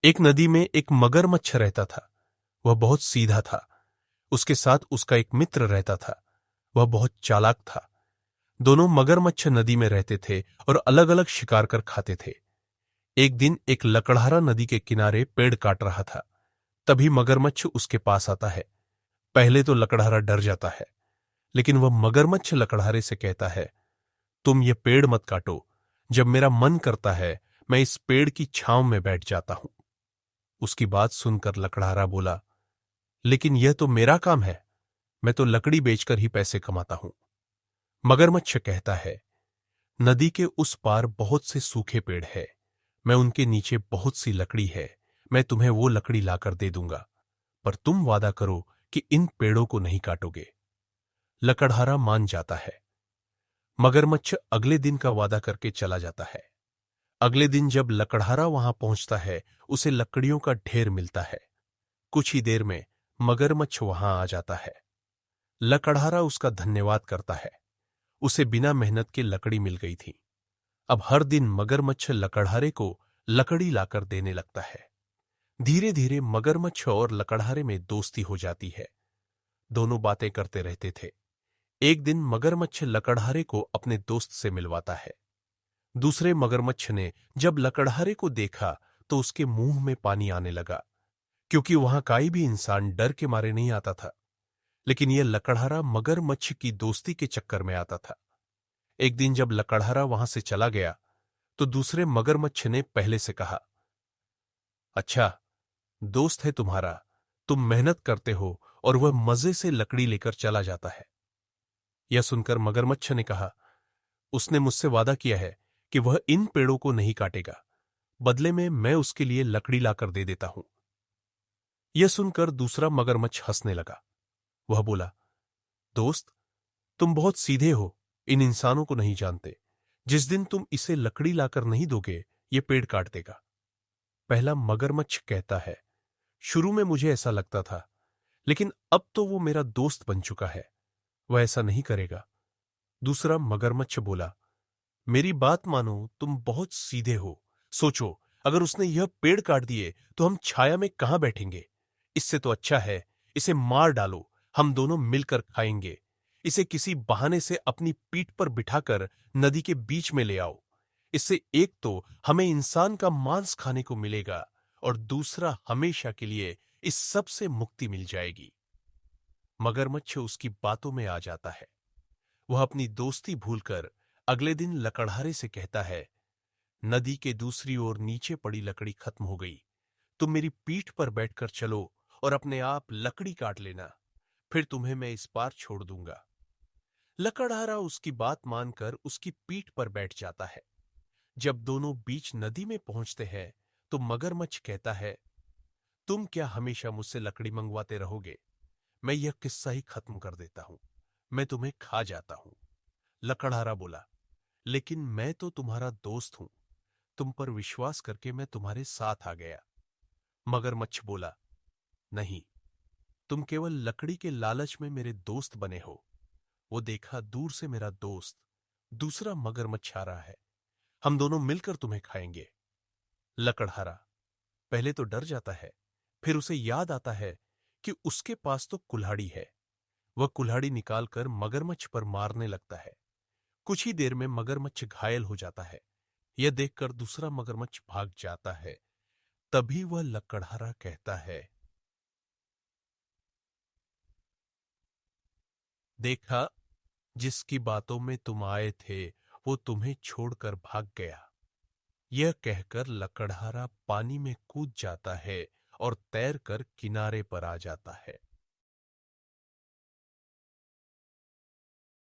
एक नदी में एक मगरमच्छ रहता था। वह बहुत सीधा था। उसके साथ उसका एक मित्र रहता था। वह बहुत चालाक था। दोनों मगरमच्छ नदी में रहते थे और अलग अलग शिकार कर खाते थे। एक दिन एक लकड़हारा नदी के किनारे पेड़ काट रहा था। तभी मगरमच्छ उसके पास आता है। पहले तो लकड़हारा डर जाता है, लेकिन वह मगरमच्छ लकड़हारे से कहता है, तुम ये पेड़ मत काटो। जब मेरा मन करता है मैं इस पेड़ की छांव में बैठ जाता हूं। उसकी बात सुनकर लकड़हारा बोला, लेकिन यह तो मेरा काम है। मैं तो लकड़ी बेचकर ही पैसे कमाता हूं। मगरमच्छ कहता है, नदी के उस पार बहुत से सूखे पेड़ है। मैं उनके नीचे बहुत सी लकड़ी है। मैं तुम्हें वो लकड़ी लाकर दे दूंगा, पर तुम वादा करो कि इन पेड़ों को नहीं काटोगे। लकड़हारा मान जाता है। मगरमच्छ अगले दिन का वादा करके चला जाता है। अगले दिन जब लकड़हारा वहां पहुंचता है, उसे लकड़ियों का ढेर मिलता है। कुछ ही देर में मगरमच्छ वहां आ जाता है। लकड़हारा उसका धन्यवाद करता है। उसे बिना मेहनत के लकड़ी मिल गई थी। अब हर दिन मगरमच्छ लकड़हारे को लकड़ी लाकर देने लगता है। धीरे धीरे मगरमच्छ और लकड़हारे में दोस्ती हो जाती है। दोनों बातें करते रहते थे। एक दिन मगरमच्छ लकड़हारे को अपने दोस्त से मिलवाता है। दूसरे मगरमच्छ ने जब लकड़हारे को देखा तो उसके मुंह में पानी आने लगा, क्योंकि वहां कोई भी इंसान डर के मारे नहीं आता था। लेकिन यह लकड़हारा मगरमच्छ की दोस्ती के चक्कर में आता था। एक दिन जब लकड़हारा वहां से चला गया तो दूसरे मगरमच्छ ने पहले से कहा, अच्छा, दोस्त है तुम्हारा, तुम मेहनत करते हो और वह मजे से लकड़ी लेकर चला जाता है। यह सुनकर मगरमच्छ ने कहा, उसने मुझसे वादा किया है कि वह इन पेड़ों को नहीं काटेगा। बदले में मैं उसके लिए लकड़ी लाकर दे देता हूं। यह सुनकर दूसरा मगरमच्छ हंसने लगा। वह बोला, दोस्त, तुम बहुत सीधे हो, इन इंसानों को नहीं जानते। जिस दिन तुम इसे लकड़ी लाकर नहीं दोगे, ये पेड़ काट देगा। पहला मगरमच्छ कहता है, शुरू में मुझे ऐसा लगता था, लेकिन अब तो वो मेरा दोस्त बन चुका है। वह ऐसा नहीं करेगा। दूसरा मगरमच्छ बोला, मेरी बात मानो, तुम बहुत सीधे हो। सोचो, अगर उसने यह पेड़ काट दिए तो हम छाया में कहां बैठेंगे। इससे तो अच्छा है इसे मार डालो, हम दोनों मिलकर खाएंगे। इसे किसी बहाने से अपनी पीठ पर बिठाकर नदी के बीच में ले आओ। इससे एक तो हमें इंसान का मांस खाने को मिलेगा और दूसरा हमेशा के लिए इस सब से मुक्ति मिल जाएगी। मगरमच्छ उसकी बातों में आ जाता है। वह अपनी दोस्ती भूलकर अगले दिन लकड़हारे से कहता है, नदी के दूसरी ओर नीचे पड़ी लकड़ी खत्म हो गई। तुम मेरी पीठ पर बैठकर चलो और अपने आप लकड़ी काट लेना, फिर तुम्हें मैं इस पार छोड़ दूंगा। लकड़हारा उसकी बात मानकर उसकी पीठ पर बैठ जाता है। जब दोनों बीच नदी में पहुंचते हैं तो मगरमच्छ कहता है, तुम क्या हमेशा मुझसे लकड़ी मंगवाते रहोगे? मैं यह किस्सा ही खत्म कर देता हूं। मैं तुम्हें खा जाता हूं। लकड़हारा बोला, लेकिन मैं तो तुम्हारा दोस्त हूं। तुम पर विश्वास करके मैं तुम्हारे साथ आ गया। मगरमच्छ बोला, नहीं, तुम केवल लकड़ी के लालच में मेरे दोस्त बने हो। वो देखा दूर से मेरा दोस्त दूसरा मगरमच्छ आ रहा है। हम दोनों मिलकर तुम्हें खाएंगे। लकड़हारा पहले तो डर जाता है, फिर उसे याद आता है कि उसके पास तो कुल्हाड़ी है। वह कुल्हाड़ी निकालकर मगरमच्छ पर मारने लगता है। कुछ ही देर में मगरमच्छ घायल हो जाता है। यह देखकर दूसरा मगरमच्छ भाग जाता है। तभी वह लकड़हारा कहता है, देखा, जिसकी बातों में तुम आए थे वो तुम्हें छोड़कर भाग गया। यह कहकर लकड़हारा पानी में कूद जाता है और तैरकर किनारे पर आ जाता है।